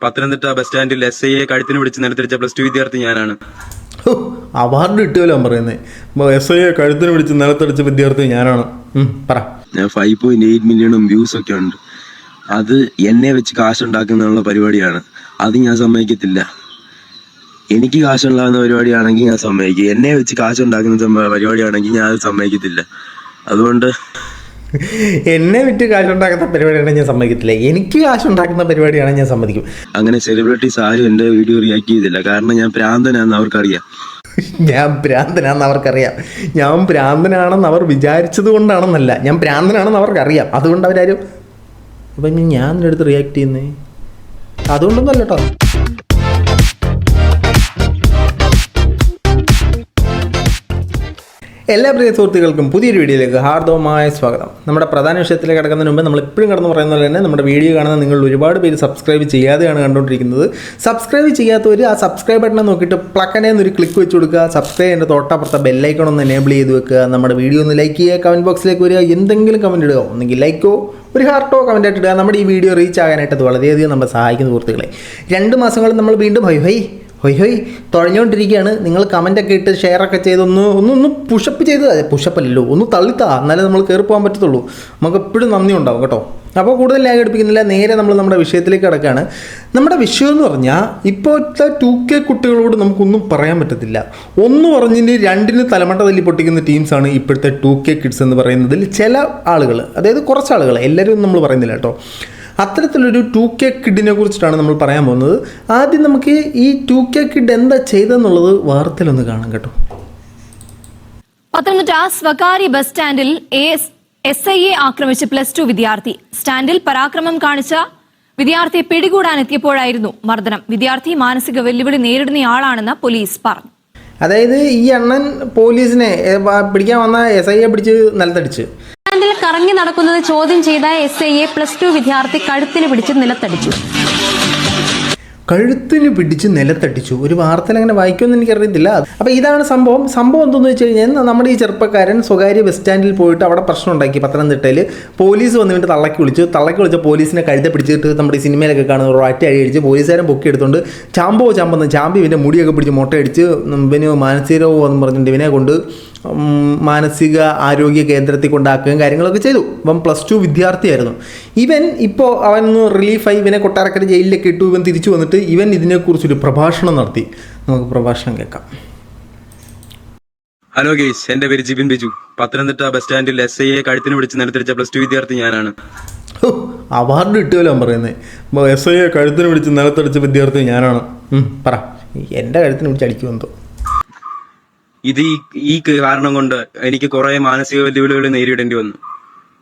Pathanamthitta bus സ്റ്റാൻഡിൽ SIയെ കഴുത്തിന് പിടിച്ച് നിലത്തിരിച്ച +2 വിദ്യാർത്ഥി ഞാനാണ്. അവാർഡ് കിട്ടുമല്ലോ പറയുന്നത്. SIയെ കഴുത്തിന് പിടിച്ച് നിലത്തടിച്ച വിദ്യാർത്ഥി ഞാനാണ്. പറ. ഞാൻ 5.8 മില്യണും വ്യൂസ് ഒക്കെ ഉണ്ട്. അത് എന്നെ വെച്ച് കാശുണ്ടാക്കുന്ന പരിപാടിയാണ്. അത് ഞാൻ സമ്മതിക്കത്തില്ല. എനിക്ക് കാശുണ്ടാകുന്ന പരിപാടിയാണെങ്കിൽ ഞാൻ സമ്മതിക്കും. എന്നെ വെച്ച് കാശുണ്ടാക്കുന്ന പരിപാടിയാണെങ്കിൽ ഞാൻ അത് സമ്മതിക്കത്തില്ല. അതുകൊണ്ട് എന്നെ വിറ്റ് കാശുണ്ടാക്കുന്ന പരിപാടിയാണെങ്കിൽ ഞാൻ സമ്മതിക്കത്തില്ല. എനിക്ക് കാശുണ്ടാക്കുന്ന പരിപാടിയാണെങ്കിൽ ഞാൻ സമ്മതിക്കും. അങ്ങനെ സെലിബ്രിറ്റീസ് ആരും എൻ്റെ വീഡിയോ റിയാക്ട് ചെയ്തില്ല. കാരണം ഞാൻ ഭ്രാന്തനാണെന്ന് അവർക്കറിയാം. ഞാൻ ഭ്രാന്തനാണെന്ന് അവർക്കറിയാം. ഞാൻ ഭ്രാന്തനാണെന്ന് അവർ വിചാരിച്ചത് കൊണ്ടാണെന്നല്ല, ഞാൻ ഭ്രാന്തനാണെന്ന് അവർക്കറിയാം. അതുകൊണ്ട് അവരാരും അപ്പം ഞാൻ എൻ്റെ അടുത്ത് റിയാക്ട് ചെയ്യുന്നേ അതുകൊണ്ടൊന്നും അല്ല കേട്ടോ. എല്ലാ പ്രിയ സുഹൃത്തുക്കൾക്കും പുതിയൊരു വീഡിയോയിലേക്ക് ഹാർദവമായ സ്വാഗതം. നമ്മുടെ പ്രധാന വിഷയത്തിലേക്ക് കിടക്കുന്നതിന് മുമ്പ് നമ്മൾ എപ്പോഴും കടന്ന് പറയുന്ന പോലെ തന്നെ നമ്മുടെ വീഡിയോ കാണുന്ന നിങ്ങൾ ഒരുപാട് പേര് സബ്സ്ക്രൈബ് ചെയ്യാതെയാണ് കണ്ടുകൊണ്ടിരിക്കുന്നത്. സബ്സ്ക്രൈബ് ചെയ്യാത്തവർ ആ സബ്സ്ക്രൈബ് ബട്ടൺ നോക്കിയിട്ട് പ്ലക്കനേന്നൊരു ക്ലിക്ക് വെച്ച് കൊടുക്കുക. സബ്സ്ക്രൈബ് ചെയ്യേണ്ട തൊട്ടപ്പുറത്തെ ബെല്ലൈക്കൺ ഒന്ന് എനേബിൾ ചെയ്ത് വെക്കുക. നമ്മുടെ വീഡിയോ ഒന്ന് ലൈക്ക് ചെയ്യുക, കമൻറ്റ് ബോക്സിലേക്ക് വരിക, എന്തെങ്കിലും കമൻറ്റ് ഇടുക, ഒന്നെങ്കിൽ ലൈക്കോ ഒരു ഹാർട്ടോ കമൻ്റ് ആയിട്ട് ഇടുക. നമ്മുടെ ഈ വീഡിയോ റീച്ച് ആകാനായിട്ട് അത് വളരെയധികം നമ്മളെ സഹായിക്കുന്ന സുഹൃത്തുക്കളെ. 2 മാസങ്ങൾ നമ്മൾ വീണ്ടും ഹൊയ് തുഴഞ്ഞുകൊണ്ടിരിക്കുകയാണ്. നിങ്ങൾ കമൻറ്റൊക്കെ ഇട്ട് ഷെയറൊക്കെ ചെയ്ത് ഒന്ന് പുഷപ്പ് ചെയ്ത്, പുഷപ്പല്ലല്ലോ, ഒന്ന് തള്ളിത്താ, എന്നാലേ നമ്മൾ കയറി പോകാൻ പറ്റത്തുള്ളൂ. നമുക്ക് എപ്പോഴും നന്ദി ഉണ്ടാവും കേട്ടോ. അപ്പോൾ കൂടുതൽ ലാഗ് എടുപ്പിക്കുന്നില്ല, നേരെ നമ്മൾ നമ്മുടെ വിഷയത്തിലേക്ക് കിടക്കുകയാണ്. നമ്മുടെ വിഷയം എന്ന് പറഞ്ഞാൽ ഇപ്പോഴത്തെ 2K കുട്ടികളോട് നമുക്കൊന്നും പറയാൻ പറ്റത്തില്ല. ഒന്ന് പറഞ്ഞിട്ട് 2 തലമട്ട തല്ലി പൊട്ടിക്കുന്ന ടീംസാണ് ഇപ്പോഴത്തെ 2K കിഡ്സ് എന്ന് പറയുന്നതിൽ ചില ആളുകൾ, അതായത് കുറച്ച് ആളുകൾ, എല്ലാവരും നമ്മൾ പറയുന്നില്ല കേട്ടോ. അത്തരത്തിലൊരു 2K കിഡിനെ കുറിച്ചിട്ടാണ് നമ്മൾ പറയാൻ പോകുന്നത്. ആദ്യം നമുക്ക് ഈ 2K കിഡ് എന്താ ചെയ്തെന്നുള്ളത് വാർത്തയിലൊന്ന് കാണാം കേട്ടോ. പത്തനംതിട്ട സ്വകാര്യ ബസ് സ്റ്റാൻഡിൽ SIയെ ആക്രമിച്ച +2 വിദ്യാർത്ഥി. സ്റ്റാൻഡിൽ പരാക്രമം കാണിച്ച വിദ്യാർത്ഥിയെ പിടികൂടാനെത്തിയപ്പോഴായിരുന്നു മർദ്ദനം. വിദ്യാർത്ഥി മാനസിക വെല്ലുവിളി നേരിടുന്നയാളാണെന്ന് പോലീസ് പറഞ്ഞു. അതായത് ഈ അണ്ണൻ പോലീസിനെ പിടിക്കാൻ വന്ന SIയെ പിടിച്ച് നിലത്തടിച്ച് സ്റ്റാൻഡിൽ കറങ്ങി നടക്കുന്നത് ചോദ്യം ചെയ്ത SIയെ +2 വിദ്യാർത്ഥി കഴുത്തിന് പിടിച്ച് നിലത്തടിച്ചു. ഒരു വാർത്തയിൽ അങ്ങനെ വായിക്കുമെന്ന് എനിക്കറിയത്തില്ല. അപ്പോൾ ഇതാണ് സംഭവം എന്തെന്ന് വെച്ച് കഴിഞ്ഞാൽ, നമ്മുടെ ഈ ചെറുപ്പക്കാരൻ സ്വകാര്യ ബസ് സ്റ്റാൻഡിൽ പോയിട്ട് അവിടെ പ്രശ്നം ഉണ്ടാക്കി. പത്തനംതിട്ടയിൽ പോലീസ് വന്നിട്ട് തള്ളക്കി വിളിച്ച പോലീസിനെ കഴുത്തെ പിടിച്ചിട്ട് നമ്മുടെ ഈ സിനിമയിലൊക്കെ കാണുന്ന ഒറ്റ അടി അടിച്ച് പോലീസുകാരൻ പൊക്കി എടുത്തുകൊണ്ട് ചാമ്പി ഇവൻ്റെ മുടിയൊക്കെ പിടിച്ച് മുട്ടയടിച്ച് ഇവന് മാനസിക രോഗം എന്ന് പറഞ്ഞിട്ട് ഇവനെ കൊണ്ട് മാനസിക ആരോഗ്യ കേന്ദ്രത്തിൽ കൊണ്ടാക്കുകയും കാര്യങ്ങളൊക്കെ ചെയ്തു. ഇവൻ +2 വിദ്യാർത്ഥിയായിരുന്നു. ഇവൻ ഇപ്പോൾ അവനൊന്ന് റിലീഫായി, ഇവനെ കൊട്ടാരക്കര ജയിലിലേക്ക് ഇട്ടു. ഇവൻ തിരിച്ചു വന്നിട്ട് ഇവൻ ഇതിനെക്കുറിച്ചൊരു പ്രഭാഷണം നടത്തി. നമുക്ക് പ്രഭാഷണം കേൾക്കാം. ഹലോ ഗെയ്സ്, എൻ്റെ പേര് ജിബിൻ ബിജു. പത്തനംതിട്ട ബസ് സ്റ്റാൻഡിൽ SIയെ കഴുത്തിന് പിടിച്ച് നിലത്തിരിച്ച +2 വിദ്യാർത്ഥി ഞാനാണ്. അവാർഡ് കിട്ടുമല്ലോ പറയുന്നത്. SIയെ കഴുത്തിന് പിടിച്ച് നിലത്തടിച്ച വിദ്യാർത്ഥി ഞാനാണ്. പറ. എൻ്റെ കഴുത്തിന് പിടിച്ച് അടിക്കുമെന്തോ. ഇത് ഈ കാരണം കൊണ്ട് എനിക്ക് കുറെ മാനസിക വെല്ലുവിളികൾ നേരിടേണ്ടി വന്നു.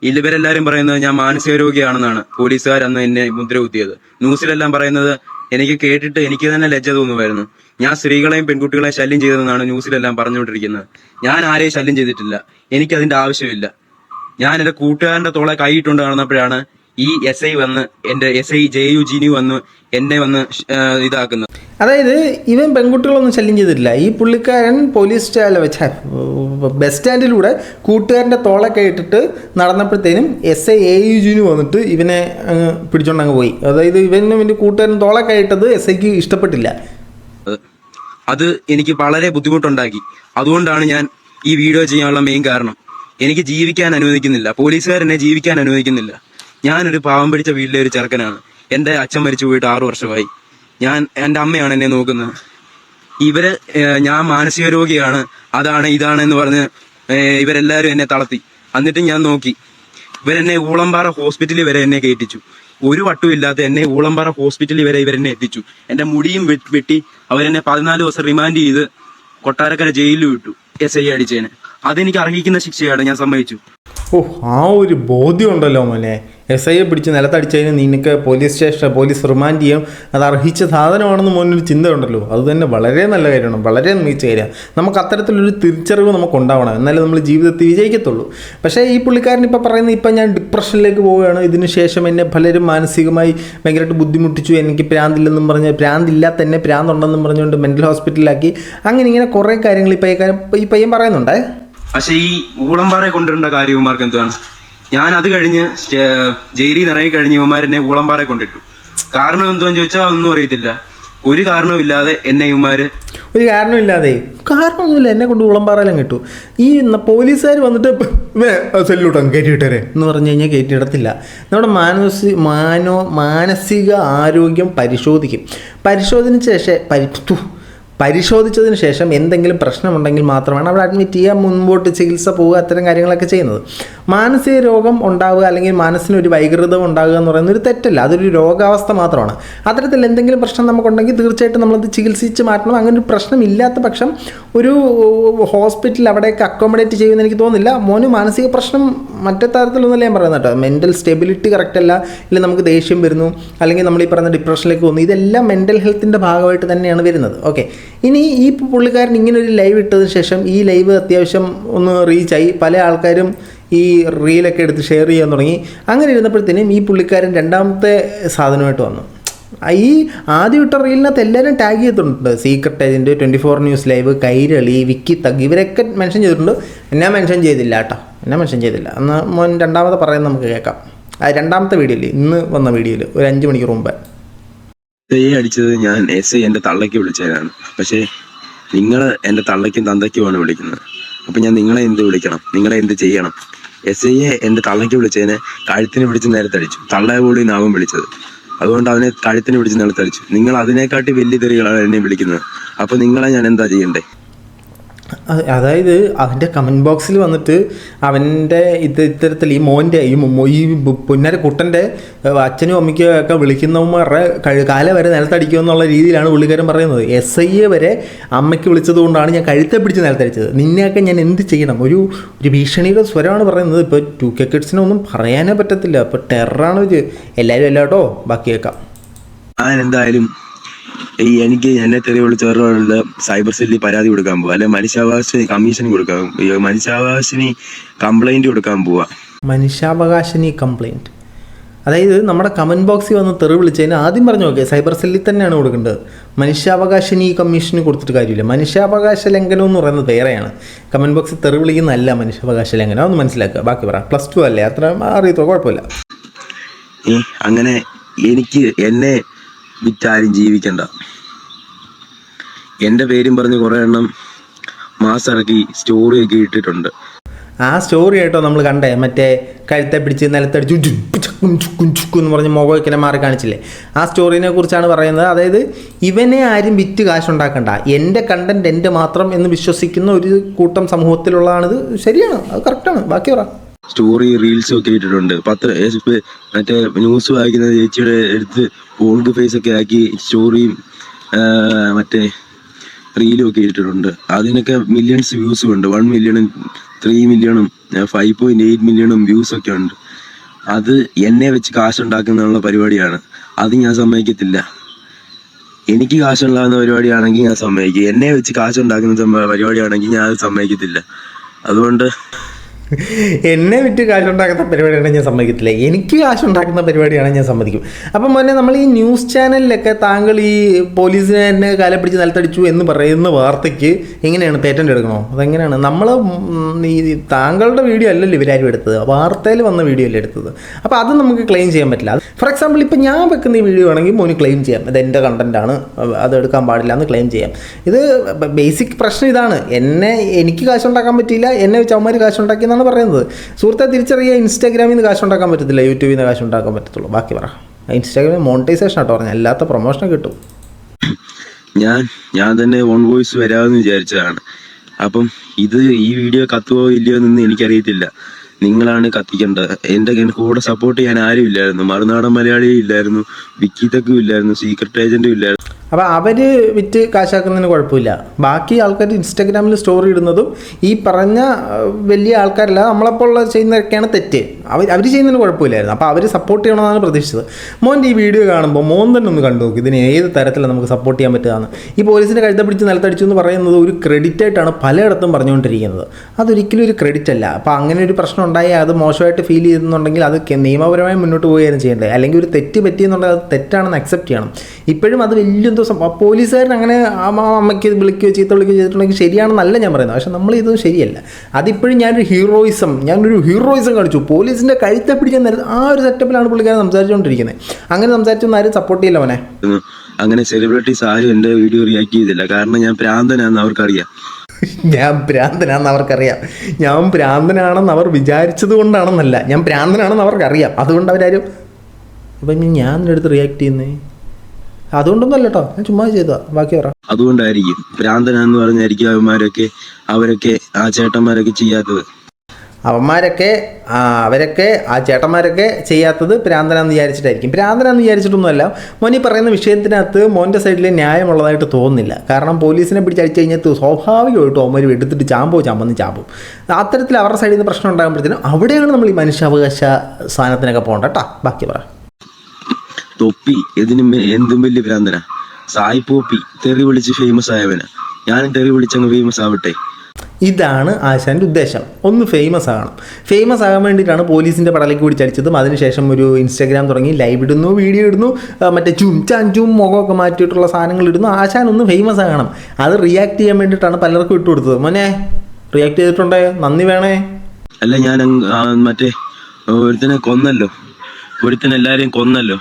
ഇവരെല്ലാരും പറയുന്നത് ഞാൻ മാനസിക രോഗിയാണെന്നാണ് പോലീസുകാർ അന്ന് എന്നെ മുദ്ര കുത്തിയത്. ന്യൂസിലെല്ലാം പറയുന്നത് എനിക്ക് കേട്ടിട്ട് എനിക്ക് തന്നെ ലജ്ജ തോന്നുമായിരുന്നു. ഞാൻ സ്ത്രീകളെയും പെൺകുട്ടികളെയും ശല്യം ചെയ്തതെന്നാണ് ന്യൂസിലെല്ലാം പറഞ്ഞുകൊണ്ടിരിക്കുന്നത്. ഞാൻ ആരെയും ശല്യം ചെയ്തിട്ടില്ല. എനിക്കതിന്റെ ആവശ്യമില്ല. ഞാൻ എന്റെ കൂട്ടുകാരന്റെ തോളെ കൈയിട്ടുകൊണ്ട് നടന്നപ്പോഴാണ് ഈ SI വന്ന്, എന്റെ SI JU ജിനു വന്ന് എന്നെ വന്ന് ഇതാക്കുന്നത്. അതായത് ഇവൻ പെൺകുട്ടികളൊന്നും ശല്യം ചെയ്തിട്ടില്ല. ഈ പുള്ളിക്കാരൻ ബസ് സ്റ്റാൻഡിലൂടെ കൂട്ടുകാരൻ്റെ തോളൊക്കെ ഇട്ടിട്ട് നടന്നപ്പോഴത്തേനും SI AU ജിനു വന്നിട്ട് ഇവനെ പിടിച്ചോണ്ടങ്ങ് പോയി. അതായത് ഇവൻ്റെ കൂട്ടുകാരൻ തോളൊക്കെ ഇട്ടത് SIക്ക് ഇഷ്ടപ്പെട്ടില്ല. അത് എനിക്ക് വളരെ ബുദ്ധിമുട്ടുണ്ടാക്കി. അതുകൊണ്ടാണ് ഞാൻ ഈ വീഡിയോ ചെയ്യാനുള്ള മെയിൻ കാരണം. എനിക്ക് ജീവിക്കാൻ അനുവദിക്കുന്നില്ല, പോലീസുകാരെന്നെ ജീവിക്കാൻ അനുവദിക്കുന്നില്ല. ഞാനൊരു പാവം പിടിച്ച വീട്ടിലെ ഒരു ചെറുക്കനാണ്. എൻ്റെ അച്ഛൻ മരിച്ചു പോയിട്ട് 6 വർഷമായി. എൻ്റെ അമ്മയാണ് എന്നെ നോക്കുന്നത്. ഞാൻ മാനസിക രോഗിയാണ്, അതാണ് ഇതാണ് എന്ന് പറഞ്ഞ് ഇവരെല്ലാവരും എന്നെ തളർത്തി. എന്നിട്ട് ഞാൻ നോക്കി, ഇവരെന്നെ ഊളംപാറ ഹോസ്പിറ്റലിൽ വരെ എന്നെ കയറ്റിച്ചു. ഒരു വട്ടുമില്ലാത്ത എന്നെ ഊളംപാറ ഹോസ്പിറ്റലിൽ വരെ ഇവരെന്നെ എത്തിച്ചു. എൻ്റെ മുടിയും വെട്ടി അവരെന്നെ 14 ദിവസം റിമാൻഡ് ചെയ്ത് കൊട്ടാരക്കര ജയിലിൽ വിട്ടു. SI അടിച്ചതിന്. അതെനിക്ക് അർഹിക്കുന്ന ശിക്ഷയാണ്, ഞാൻ സമ്മതിച്ചു. ആ ഒരു ബോധ്യം ഉണ്ടല്ലോ മോനെ. SIയെ പിടിച്ച് നിലത്തടിച്ചതിന് നിനക്ക് പോലീസ് റിമാൻഡ് ചെയ്യും, അത് അർഹിച്ച സാധനമാണെന്ന് മോനൊരു ചിന്ത ഉണ്ടല്ലോ. അത് തന്നെ വളരെ നല്ല കാര്യമാണ്, വളരെ മികച്ച കാര്യമാണ്. നമുക്ക് അത്തരത്തിലൊരു തിരിച്ചറിവ് നമുക്ക് ഉണ്ടാവണം, എന്നാലേ നമ്മൾ ജീവിതത്തിൽ വിജയിക്കത്തുള്ളൂ. പക്ഷേ ഈ പുള്ളിക്കാരൻ ഇപ്പോൾ പറയുന്നത്, ഇപ്പം ഞാൻ ഡിപ്രഷനിലേക്ക് പോവുകയാണ്, ഇതിന് ശേഷം എന്നെ പലരും മാനസികമായി ഭയങ്കരമായിട്ട് ബുദ്ധിമുട്ടിച്ചു, എനിക്ക് പ്രാന്തില്ലെന്നും പറഞ്ഞ്, പ്രാന്തില്ലാത്ത തന്നെ പ്രാന്തുണ്ടെന്നും പറഞ്ഞുകൊണ്ട് മെൻ്റൽ ഹോസ്പിറ്റലിലാക്കി, അങ്ങനെ ഇങ്ങനെ കുറേ കാര്യങ്ങൾ ഈ പയ്യൻ പറയുന്നുണ്ടേ. പക്ഷെ ഈ ഊളംപാറയെ കൊണ്ടുവരേണ്ട കാര്യം ഇവന്മാർക്ക് എന്താണ്? ഞാൻ അത് കഴിഞ്ഞ് ജയിലിൽ നിറയെ കഴിഞ്ഞ് ഇവന്മാരെന്നെ ഊളംപാറയെ കൊണ്ടിട്ടു. കാരണം എന്താന്ന് ചോദിച്ചാൽ അതൊന്നും അറിയത്തില്ല. ഒരു കാരണവുമില്ലാതെ എന്നെ ഇവന്മാര് ഒരു കാരണമില്ലാതെ കാരണമൊന്നുമില്ല എന്നെ കൊണ്ട് ഉളമ്പാറെല്ലാം കിട്ടും. ഈ പോലീസുകാർ വന്നിട്ട് സെല്യൂട്ടം കയറ്റിയിട്ടേ എന്ന് പറഞ്ഞു കഴിഞ്ഞാൽ കയറ്റിയിടത്തില്ല. നമ്മുടെ മാനസിക ആരോഗ്യം പരിശോധിച്ചതിന് ശേഷം എന്തെങ്കിലും പ്രശ്നമുണ്ടെങ്കിൽ മാത്രമാണ് അവിടെ അഡ്മിറ്റ് ചെയ്യുക, മുൻപോട്ട് ചികിത്സ പോവുക, അത്തരം കാര്യങ്ങളൊക്കെ ചെയ്യുന്നത്. മാനസിക രോഗം ഉണ്ടാവുക അല്ലെങ്കിൽ മനസ്സിനൊരു വൈകൃതം ഉണ്ടാകുക എന്ന് പറയുന്നത് ഒരു തെറ്റല്ല, അതൊരു രോഗാവസ്ഥ മാത്രമാണ്. അത്തരത്തിൽ എന്തെങ്കിലും പ്രശ്നം നമുക്കുണ്ടെങ്കിൽ തീർച്ചയായിട്ടും നമ്മളത് ചികിത്സിച്ച് മാറ്റണം. അങ്ങനെ ഒരു പ്രശ്നമില്ലാത്ത പക്ഷം ഒരു ഹോസ്പിറ്റലിൽ അവിടേക്ക് അക്കോമഡേറ്റ് ചെയ്യുമെന്ന് എനിക്ക് തോന്നുന്നില്ല. മോന് മാനസിക പ്രശ്നം മറ്റേ തരത്തിലൊന്നുമല്ല ഞാൻ പറയുന്നത് കേട്ടോ. മെൻ്റൽ സ്റ്റെബിലിറ്റി കറക്റ്റ് അല്ല, ഇല്ല നമുക്ക് ദേഷ്യം വരുന്നു, അല്ലെങ്കിൽ നമ്മൾ ഈ പറയുന്ന ഡിപ്രഷനിലേക്ക് പോകുന്നു, ഇതെല്ലാം മെൻ്റൽ ഹെൽത്തിൻ്റെ ഭാഗമായിട്ട് തന്നെയാണ് വരുന്നത്. ഓക്കെ, ഇനി ഈ പുള്ളിക്കാരൻ ഇങ്ങനെ ഒരു ലൈവ് ഇട്ടതിന് ശേഷം ഈ ലൈവ് അത്യാവശ്യം ഒന്ന് റീച്ചായി, പല ആൾക്കാരും ഈ റീലൊക്കെ എടുത്ത് ഷെയർ ചെയ്യാൻ തുടങ്ങി. അങ്ങനെ ഇരുന്നപ്പോഴത്തേനും ഈ പുള്ളിക്കാരൻ രണ്ടാമത്തെ സാധനമായിട്ട് വന്നു. ഈ ആദ്യം ഇട്ട റീലിനകത്ത് എല്ലാവരും ടാഗ് ചെയ്തിട്ടുണ്ട്. Secret agent, 24 news live, Kairali, Vicky thug, ഇവരൊക്കെ മെൻഷൻ ചെയ്തിട്ടുണ്ട്. എന്നെ മെൻഷൻ ചെയ്തില്ല കേട്ടോ, എന്നെ മെൻഷൻ ചെയ്തില്ല. എന്നാൽ മോൻ രണ്ടാമത്തെ പറയുന്നത് നമുക്ക് കേൾക്കാം. രണ്ടാമത്തെ വീഡിയോയിൽ, ഇന്ന് വന്ന വീഡിയോയിൽ ഒരു 5 മണിക്കൂർ മുമ്പ് അടിച്ചത് ഞാൻ SI എൻ്റെ തള്ളയ്ക്ക് വിളിച്ചതിനാണ്. പക്ഷേ നിങ്ങൾ എൻ്റെ തള്ളയ്ക്കും തന്തയ്ക്കുമാണ് വിളിക്കുന്നത്. അപ്പം ഞാൻ നിങ്ങളെ എന്ത് വിളിക്കണം, നിങ്ങളെ എന്ത് ചെയ്യണം? SI എൻ്റെ തള്ളയ്ക്ക് വിളിച്ചതിനെ കഴുത്തിന് പിടിച്ച് നിലത്തടിച്ചു. തള്ളയെ കൂടി നാമം വിളിച്ചത്, അതുകൊണ്ട് അവനെ കഴുത്തിന് പിടിച്ച് നിലത്തടിച്ചു. നിങ്ങൾ അതിനെക്കാട്ടി വലിയ തെറികളാണ് എന്നെ വിളിക്കുന്നത്. അപ്പോൾ നിങ്ങളെ ഞാൻ എന്താ ചെയ്യണ്ടേ? അതായത് അവൻ്റെ കമൻറ്റ് ബോക്സിൽ വന്നിട്ട് അവൻ്റെ ഇത്തരത്തിൽ ഈ മോൻ്റെ ഈ പുന്നര കുട്ടൻ്റെ അച്ഛനും അമ്മയ്ക്കും ഒക്കെ വിളിക്കുന്നവന്മാരുടെ കാല വരെ നിലത്തടിക്കുക എന്നുള്ള രീതിയിലാണ് പുള്ളിക്കാരൻ പറയുന്നത്. SI വരെ അമ്മയ്ക്ക് വിളിച്ചത് കൊണ്ടാണ് ഞാൻ കഴുത്തെ പിടിച്ച് നിലത്തടിച്ചത്. നിന്നെയൊക്കെ ഞാൻ എന്ത് ചെയ്യണം? ഒരു ഭീഷണിയുടെ സ്വരമാണ് പറയുന്നത്. ഇപ്പോൾ 2K കിഡ്സിനെ ഒന്നും പറയാനേ പറ്റത്തില്ല. ഇപ്പോൾ ടെററാണ് ഇത്. എല്ലാവരും കേട്ടോ, ബാക്കി കേൾക്കാം. ഞാൻ എന്തായാലും എനിക്ക് എന്നെ തെറി വിളിച്ചവരുടെ സൈബർ സെല്ലിൽ പരാതി കൊടുക്കാൻ പോവാ, അല്ലെ മനുഷ്യാവകാശ കമ്മീഷൻ കൊടുക്കാൻ, മനുഷ്യാവകാശിനി കംപ്ലൈന്റ് കൊടുക്കാൻ പോവാ. മനുഷ്യാവകാശിനി കംപ്ലൈൻറ്റ്, അതായത് നമ്മുടെ കമൻറ്റ് ബോക്സിൽ വന്ന് തെറി വിളിച്ചതിന് ആദ്യം പറഞ്ഞു നോക്കിയ സൈബർ സെല്ലിൽ തന്നെയാണ് കൊടുക്കേണ്ടത്. മനുഷ്യാവകാശിനി കമ്മീഷന് കൊടുത്തിട്ട് കാര്യമില്ല. മനുഷ്യാവകാശ ലംഘനം എന്ന് പറയുന്നത് വേറെയാണ്. കമൻറ്റ് ബോക്സിൽ തെറി വിളിക്കുന്നതല്ല മനുഷ്യാവകാശ ലംഘനം. ഒന്ന് മനസ്സിലാക്കുക. ബാക്കി പറ. +2 അല്ലേ, അത്ര അറിയത്തോ, കുഴപ്പമില്ല. അങ്ങനെ എനിക്ക് എന്നെ വിറ്റാരും ജീവിക്കണ്ട. എൻ്റെ പേരും പറഞ്ഞ് കുറേ എണ്ണം മാസിറക്കി സ്റ്റോറിയൊക്കെ ഇട്ടിട്ടുണ്ട്. ആ സ്റ്റോറി ആയിട്ടോ നമ്മൾ കണ്ടേ, മറ്റേ കഴുത്തെ പിടിച്ച് നിലത്തടിച്ചു ചുക്കും എന്ന് പറഞ്ഞ് മുഖമൊക്കെ മാറി കാണിച്ചില്ലേ? ആ സ്റ്റോറിനെ കുറിച്ചാണ് പറയുന്നത്. അതായത് ഇവനെ ആരും വിറ്റ് കാശുണ്ടാക്കണ്ട, എൻ്റെ കണ്ടന്റ് എൻ്റെ മാത്രം എന്ന് വിശ്വസിക്കുന്ന ഒരു കൂട്ടം സമൂഹത്തിലുള്ളതാണിത്. ശരിയാണ്, അത് കറക്റ്റാണ്. ബാക്കി പറ. സ്റ്റോറി റീൽസും ഒക്കെ ഇട്ടിട്ടുണ്ട്. മറ്റേ ന്യൂസ് വായിക്കുന്ന ചേച്ചിയുടെ എടുത്ത് ഓൾഡ് ഫേസ് ഒക്കെ ആക്കി സ്റ്റോറിയും മറ്റേ റീലും ഒക്കെ ഇട്ടിട്ടുണ്ട്. അതിനൊക്കെ മില്യൺസ് വ്യൂസും ഉണ്ട്. 1 മില്യണും 3 മില്യണും 5.8 മില്യണും വ്യൂസ് ഒക്കെ ഉണ്ട്. അത് എന്നെ വെച്ച് കാശുണ്ടാക്കുന്ന പരിപാടിയാണ്. അത് ഞാൻ സമ്മതിക്കത്തില്ല. എനിക്ക് കാശുണ്ടാകുന്ന പരിപാടിയാണെങ്കിൽ ഞാൻ സമ്മതിക്കും. എന്നെ വെച്ച് കാശുണ്ടാക്കുന്ന പരിപാടിയാണെങ്കിൽ ഞാൻ അത് സമ്മതിക്കത്തില്ല. അതുകൊണ്ട് എന്നെ വിറ്റ് കാശുണ്ടാക്കുന്ന പരിപാടിയാണെങ്കിൽ ഞാൻ സമ്മതിക്കത്തില്ല. എനിക്ക് കാശുണ്ടാക്കുന്ന പരിപാടിയാണെങ്കിൽ ഞാൻ സമ്മതിക്കും. അപ്പം മോനെ, നമ്മൾ ഈ ന്യൂസ് ചാനലിലൊക്കെ താങ്കൾ ഈ പോലീസിനെ എന്നെ കാലെ പിടിച്ച് നിലത്തടിച്ചു എന്ന് പറയുന്ന വാർത്തയ്ക്ക് എങ്ങനെയാണ് പേറ്റൻ്റ് എടുക്കണോ? അതെങ്ങനെയാണ്? നമ്മൾ ഈ താങ്കളുടെ വീഡിയോ അല്ലല്ലോ ഇവരാരും എടുത്തത്, വാർത്തയിൽ വന്ന വീഡിയോ അല്ലേ എടുത്തത്. അപ്പോൾ അത് നമുക്ക് ക്ലെയിം ചെയ്യാൻ പറ്റില്ല. ഫോർ എക്സാമ്പിൾ, ഇപ്പം ഞാൻ വെക്കുന്ന ഈ വീഡിയോ ആണെങ്കിൽ മോന് ക്ലെയിം ചെയ്യാം, ഇത് എൻ്റെ കണ്ടൻറ്റാണ്, അത് എടുക്കാൻ പാടില്ല എന്ന് ക്ലെയിം ചെയ്യാം. ഇത് ബേസിക് പ്രശ്നം ഇതാണ്. എനിക്ക് കാശുണ്ടാക്കാൻ പറ്റിയില്ല, എന്നെ വെച്ച് അവന്മാർ കാശുണ്ടാക്കി പറയുന്നത്. സുഹൃത്തെ, തിരിച്ചറിയുക. ഇൻസ്റ്റാഗ്രാമിൽ നിന്ന് കാശുണ്ടാക്കാൻ പറ്റത്തില്ല, യൂട്യൂബിൽ നിന്ന് കാശുണ്ടാക്കാൻ പറ്റത്തുള്ളൂ. ബാക്കി പറ. ഇൻസ്റ്റാഗ്രാമിൽ മോണിറ്റൈസേഷൻ ആട്ടോ പറഞ്ഞാൽ, അല്ലാത്ത പ്രൊമോഷൻ കിട്ടും. ഞാൻ തന്നെ ഓൺ വോയിസ് വരാമെന്ന് വിചാരിച്ചതാണ്. അപ്പം ഈ വീഡിയോ കത്തുവോ ഇല്ലയോ എന്ന് എനിക്കറിയത്തില്ല. നിങ്ങളാണ് കത്തിക്കേണ്ടത്. എൻ്റെ കൂടെ സപ്പോർട്ട് ചെയ്യാൻ ആരും ഇല്ലായിരുന്നു. മറുനാടൻ മലയാളിയും ഇല്ലായിരുന്നു, വിക്കി തക്കും ഇല്ലായിരുന്നു, സീക്രട്ട് ഏജന്റും ഇല്ലായിരുന്നു. അപ്പോൾ അവർ വിറ്റ് കാശാക്കുന്നതിന് കുഴപ്പമില്ല. ബാക്കി ആൾക്കാർ ഇൻസ്റ്റാഗ്രാമിൽ സ്റ്റോറി ഇടുന്നതും ഈ പറഞ്ഞ വലിയ ആൾക്കാരല്ല, നമ്മളെപ്പോലുള്ള ചെയ്യുന്നതൊക്കെയാണ് തെറ്റ്. അവർ ചെയ്യുന്നതിന് കുഴപ്പമില്ലായിരുന്നു. അപ്പോൾ അവർ സപ്പോർട്ട് ചെയ്യണമെന്നാണ് പ്രതീക്ഷിച്ചത്. മോൻ്റെ ഈ വീഡിയോ കാണുമ്പോൾ മോൻ തന്നെ ഒന്ന് കണ്ടു നോക്കി, ഇതിന് ഏത് തരത്തിലാണ് നമുക്ക് സപ്പോർട്ട് ചെയ്യാൻ പറ്റുകയെന്ന്. ഈ പോലീസിനെ കഴുത്ത പിടിച്ച് നിലത്തടിച്ചു എന്ന് പറയുന്നത് ഒരു ക്രെഡിറ്റായിട്ടാണ് പലയിടത്തും പറഞ്ഞുകൊണ്ടിരിക്കുന്നത്. അതൊരിക്കലും ഒരു ക്രെഡിറ്റ് അല്ല. അപ്പോൾ അങ്ങനെ ഒരു പ്രശ്നം ഉണ്ടായി അത് മോശമായിട്ട് ഫീൽ ചെയ്യുന്നുണ്ടെങ്കിൽ അത് നിയമപരമായി മുന്നോട്ട് പോവുകയാണ് ചെയ്യേണ്ടത്. അല്ലെങ്കിൽ ഒരു തെറ്റ് പറ്റിയെന്നുണ്ടെങ്കിൽ അത് തെറ്റാണെന്ന് അക്സെപ്റ്റ് ചെയ്യണം. ഇപ്പോഴും അത് വലിയ എന്തോ പോലീസുകാരൻ അങ്ങനെ അമ്മയ്ക്ക് വിളിക്കുകയോ ചീത്ത വിളിക്കുകയോ ചെയ്തിട്ടുണ്ടെങ്കിൽ ശരിയാണെന്നല്ല ഞാൻ പറയുന്നത്. പക്ഷെ നമ്മളിതൊന്നും ശരിയല്ല. അതിപ്പോഴും ഞാനൊരു ഹീറോയിസം കാണിച്ചു, പോലീസിൻ്റെ കഴുത്തെ പിടിക്കാൻ ആ ഒരു സെറ്റപ്പിലാണ് പുള്ളിക്കാരൻ സംസാരിച്ചുകൊണ്ടിരിക്കുന്നത്. അങ്ങനെ സംസാരിച്ചൊന്നും ആരും സപ്പോർട്ട് ചെയ്യില്ല മോനെ. അങ്ങനെ സെലിബ്രിറ്റീസ് ആരും എൻ്റെ വീഡിയോ റിയാക്ട് ചെയ്തില്ല. കാരണം ഞാൻ ഭ്രാന്തനാണെന്ന് അവർക്കറിയാം. ഞാൻ ഭ്രാന്തനാണെന്ന് അവർ വിചാരിച്ചത് കൊണ്ടാണെന്നല്ല, ഞാൻ ഭ്രാന്തനാണെന്ന് അവർക്കറിയാം. അതുകൊണ്ട് അവരാരും ഇപ്പം ഞാൻ എൻ്റെ അടുത്ത് റിയാക്ട് ചെയ്യുന്നേ അതുകൊണ്ടൊന്നും അല്ല കേട്ടോ, ഞാൻ ചുമ്മാ ചെയ്തതാ. ബാക്കി പറ. അതുകൊണ്ടായിരിക്കും ഭ്രാന്തനാന്ന് പറഞ്ഞായിരിക്കും അവരൊക്കെ ആ ചേട്ടന്മാരൊക്കെ ചെയ്യാത്തത്. അവരൊക്കെ ആ ചേട്ടന്മാരൊക്കെ ചെയ്യാത്തത് ഭ്രാന്തനാന്ന് വിചാരിച്ചിട്ടായിരിക്കും. ഭ്രാന്തനാന്ന് വിചാരിച്ചിട്ടൊന്നുമല്ല. മോനി പറയുന്ന വിഷയത്തിനകത്ത് മോൻ്റെ സൈഡിൽ ന്യായമുള്ളതായിട്ട് തോന്നുന്നില്ല. കാരണം പോലീസിനെ പിടിച്ചടിച്ചു കഴിഞ്ഞാൽ സ്വാഭാവികമായിട്ടും അവന്മാർ എടുത്തിട്ട് ചാമ്പും. അത്തരത്തിൽ അവരുടെ സൈഡിൽ നിന്ന് പ്രശ്നം ഉണ്ടാകുമ്പോഴത്തേനും അവിടെയാണ് നമ്മൾ ഈ മനുഷ്യാവകാശ സാധനത്തിനൊക്കെ പോകേണ്ട കേട്ടോ. ബാക്കി പറ. തൊപ്പി എന്തും വലിയ ഭ്രാന്തനാ. സായി പോപ്പി തെറി വിളിച്ച് ഫേമസ് ആയവനാ. ഞാനും തെറി വിളിച്ചങ്ങ് ഫേമസ് ആവട്ടെ. ഇതാണ് ആശാൻ്റെ ഉദ്ദേശം. ഒന്ന് ഫേമസ് ആകണം. ഫേമസ് ആകാൻ വേണ്ടിയിട്ടാണ് പോലീസിൻ്റെ പടലേക്ക് പിടിച്ചടിച്ചതും. അതിനുശേഷം ഒരു ഇൻസ്റ്റാഗ്രാം തുടങ്ങി, ലൈവ് ഇടുന്നു, വീഡിയോ ഇടുന്നു, മറ്റേ ചും മുഖമൊക്കെ മാറ്റിയിട്ടുള്ള സാധനങ്ങൾ ഇടുന്നു. ആശാൻ ഒന്ന് ഫേമസ് ആകണം. അത് റിയാക്ട് ചെയ്യാൻ വേണ്ടിയിട്ടാണ് പലർക്കും ഇട്ട് കൊടുത്തത്. മോനെ റിയാക്ട് ചെയ്തിട്ടുണ്ടേ, നന്ദി വേണേ. അല്ല, ഞാൻ മറ്റേ എല്ലാരെയും കൊന്നല്ലോ.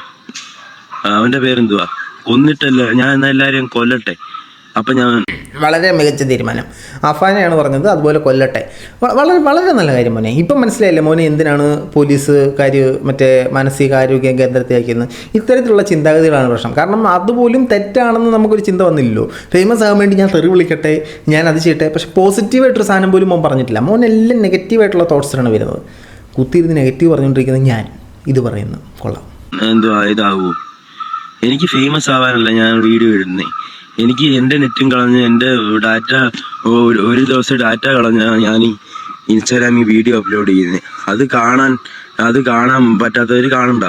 അവന്റെ പേരെന്തുവാ? കൊന്നിട്ടല്ല, ഞാൻ എല്ലാരെയും കൊല്ലട്ടെ. അപ്പം ഞാൻ വളരെ മികച്ച തീരുമാനം. അഫാനെയാണ് പറഞ്ഞത്, അതുപോലെ കൊല്ലട്ടെ. വളരെ വളരെ നല്ല കാര്യം മോനെ. ഇപ്പം മനസ്സിലായില്ലേ മോനെ എന്തിനാണ് പോലീസുകാർ മറ്റേ മാനസികാരോഗ്യ കേന്ദ്രത്തിലാക്കുന്നത്? ഇത്തരത്തിലുള്ള ചിന്താഗതികളാണ് പ്രശ്നം. കാരണം അതുപോലും തെറ്റാണെന്ന് നമുക്കൊരു ചിന്ത വന്നില്ലല്ലോ. ഫേമസ് ആകാൻ വേണ്ടി ഞാൻ തെറി വിളിക്കട്ടെ, ഞാൻ അത് ചെയ്യട്ടെ. പക്ഷെ പോസിറ്റീവായിട്ടൊരു സാധനം പോലും മോൻ പറഞ്ഞിട്ടില്ല. മോൻ എല്ലാം നെഗറ്റീവായിട്ടുള്ള തോട്ട്സിലാണ് വരുന്നത്. കുത്തിയിരുന്ന് നെഗറ്റീവ് പറഞ്ഞുകൊണ്ടിരിക്കുന്നത് ഞാൻ ഇത് പറയുന്നു. കൊള്ളാം. എന്തുവാ ഇതാവൂ? എനിക്ക് ഫേമസ് ആവാനല്ല ഞാൻ വീഡിയോ ഇടുന്നേ. എനിക്ക് എൻ്റെ നെറ്റും കളഞ്ഞ് എൻ്റെ ഡാറ്റ ഒരു ദിവസം ഡാറ്റ കളഞ്ഞ ഞാൻ ഈ ഇൻസ്റ്റാഗ്രാമിൽ വീഡിയോ അപ്ലോഡ് ചെയ്യുന്നത്. അത് കാണാൻ പറ്റാത്തവർ കാണണ്ട.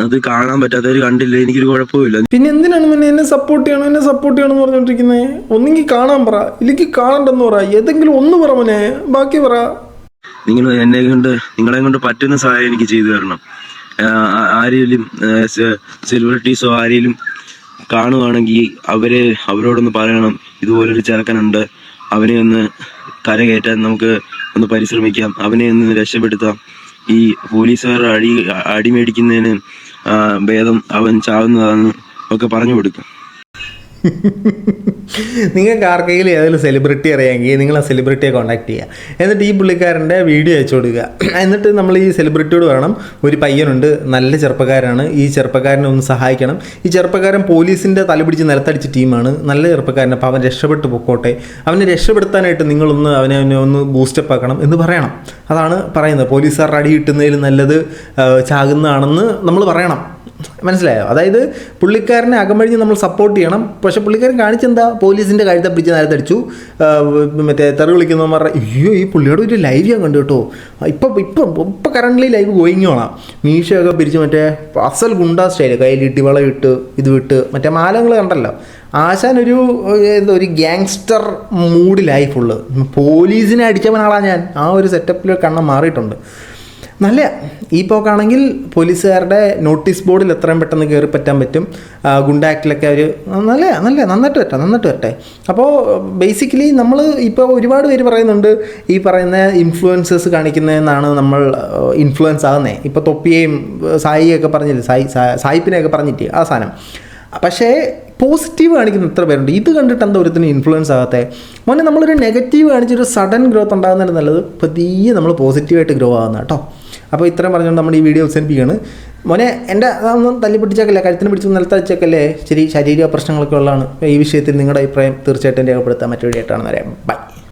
അത് കാണാൻ പറ്റാത്തവർ കണ്ടില്ല, എനിക്കൊരു കുഴപ്പമില്ല. പിന്നെ എന്തിനാണ് പിന്നെ എന്നെ സപ്പോർട്ട് ചെയ്യണമെന്ന് പറഞ്ഞോണ്ടിരിക്കുന്നത്? ഒന്നെങ്കിൽ കാണാൻ പറ, ഇല്ലെങ്കിൽ കാണണ്ടെന്ന് പറ. ഏതെങ്കിലും ഒന്ന് പറ മോനെ, ബാക്കി പറ. നിങ്ങളെ കൊണ്ട് പറ്റുന്ന സഹായം എനിക്ക് ചെയ്തു തരണം. ആരെങ്കിലും സെലിബ്രിറ്റീസോ ആരെങ്കിലും കാണുവാണെങ്കിൽ അവരോടൊന്ന് പറയണം, ഇതുപോലൊരു ചെറുക്കനുണ്ട്, അവനെ ഒന്ന് കരകയറ്റാൻ നമുക്ക് ഒന്ന് പരിശ്രമിക്കാം, അവനെ ഒന്ന് രക്ഷപ്പെടുത്താം. ഈ പോലീസുകാർ അടിമേടിക്കുന്നതിന് ഭേദം അവൻ ചാവുന്നതാണെന്ന് ഒക്കെ പറഞ്ഞു കൊടുക്കും. നിങ്ങൾക്ക് ആർക്കെങ്കിലും ഏതെങ്കിലും സെലിബ്രിറ്റി അറിയാമെങ്കിൽ നിങ്ങൾ ആ സെലിബ്രിറ്റിയെ കോൺടാക്ട് ചെയ്യുക. എന്നിട്ട് ഈ പുള്ളിക്കാരൻ്റെ വീഡിയോ അയച്ചു കൊടുക്കുക. എന്നിട്ട് നമ്മൾ ഈ സെലിബ്രിറ്റിയോട് പറയണം, ഒരു പയ്യനുണ്ട്, നല്ല ചെറുപ്പക്കാരാണ്, ഈ ചെറുപ്പക്കാരനെ ഒന്ന് സഹായിക്കണം. ഈ ചെറുപ്പക്കാരൻ പോലീസിൻ്റെ തലപിടിച്ച് നിലത്തടിച്ച ടീമാണ്, നല്ല ചെറുപ്പക്കാരൻ, അപ്പോൾ അവൻ രക്ഷപ്പെട്ടു പൊക്കോട്ടെ, അവനെ രക്ഷപ്പെടുത്താനായിട്ട് നിങ്ങളൊന്ന് അവനെ ഒന്ന് ബൂസ്റ്റപ്പ് ആക്കണം എന്ന് പറയണം. അതാണ് പറയുന്നത്. പോലീസുകാരുടെ അടി കിട്ടുന്നതിൽ നല്ലത് ചാകുന്നതാണെന്ന് നമ്മൾ പറയണം. മനസ്സിലായോ? അതായത് പുള്ളിക്കാരനെ അകമഴിഞ്ഞ് നമ്മൾ സപ്പോർട്ട് ചെയ്യണം. പക്ഷെ പുള്ളിക്കാരൻ കാണിച്ചെന്താ? പോലീസിൻ്റെ കഴുത്തെ പിടിച്ച് നേരത്തടിച്ചു, മറ്റേ തെറി വിളിക്കുന്നവന്മാർ. അയ്യോ, ഈ പുള്ളിയുടെ ഒരു ലൈവ് ഞാൻ കണ്ടു കേട്ടോ. ഇപ്പം കറണ്ട്ലി ലൈവ് ഗോയിങ്ങോളാം. മീശയൊക്കെ പിരിച്ച് മറ്റേ അസൽ ഗുണ്ടാ സ്റ്റൈല്, കയ്യിലിട്ട് വളയിട്ട് ഇത് വിട്ട് മറ്റേ മാലങ്ങൾ കണ്ടല്ലോ. ആശാൻ ഒരു ഗ്യാങ്സ്റ്റർ മൂഡിലായി ഫുള്ള്. പോലീസിനെ അടിച്ചവനാളാ ഞാൻ. ആ ഒരു സെറ്റപ്പിൽ കണ്ണം മാറിയിട്ടുണ്ട്. നല്ല ഈ പോക്കാണെങ്കിൽ പോലീസുകാരുടെ നോട്ടീസ് ബോർഡിൽ എത്രയും പെട്ടെന്ന് കയറി പറ്റാൻ പറ്റും. ഗുണ്ട ആക്ടിലൊക്കെ അവർ നന്നായിട്ട് വരട്ടെ. അപ്പോൾ ബേസിക്കലി നമ്മൾ ഇപ്പോൾ ഒരുപാട് പേര് പറയുന്നുണ്ട്, ഈ പറയുന്ന ഇൻഫ്ലുവൻസേഴ്സ് കാണിക്കുന്നതെന്നാണ് നമ്മൾ ഇൻഫ്ലുവൻസ് ആകുന്നത്. ഇപ്പോൾ തൊപ്പിയെയും സായിയൊക്കെ പറഞ്ഞില്ലേ, സായിപ്പിനെയൊക്കെ പറഞ്ഞിട്ട് ആ സാധനം. പക്ഷേ പോസിറ്റീവ് കാണിക്കുന്ന എത്ര പേരുണ്ട്. ഇത് കണ്ടിട്ട് എന്താ ഒരുത്തിന് ഇൻഫ്ലുവൻസ് ആകത്തെ? മോനെ, നമ്മളൊരു നെഗറ്റീവ് കാണിച്ചൊരു സഡൻ ഗ്രോത്ത് ഉണ്ടാകുന്നതിന് നല്ലത് പതിയെ നമ്മൾ പോസിറ്റീവായിട്ട് ഗ്രോ ആകുന്ന കേട്ടോ. അപ്പോൾ ഇത്രയും പറഞ്ഞുകൊണ്ട് നമ്മുടെ ഈ വീഡിയോ അവസാനിപ്പിക്കുകയാണ്. മോനെ, എൻ്റെ അതൊന്നും തല്ലി പിടിച്ചേക്കല്ലേ, കഴുത്തിന് പിടിച്ച് നിലത്തടിച്ചേക്കല്ലേ, ശരി, ശാരീരിക പ്രശ്നങ്ങളൊക്കെ ഉള്ളതാണ്. ഈ വിഷയത്തിൽ നിങ്ങളുടെ അഭിപ്രായം തീർച്ചയായിട്ടും രേഖപ്പെടുത്താൻ മറ്റൊരു വീഡിയോ ആയിട്ടാണെന്ന് അറിയാം. ബൈ.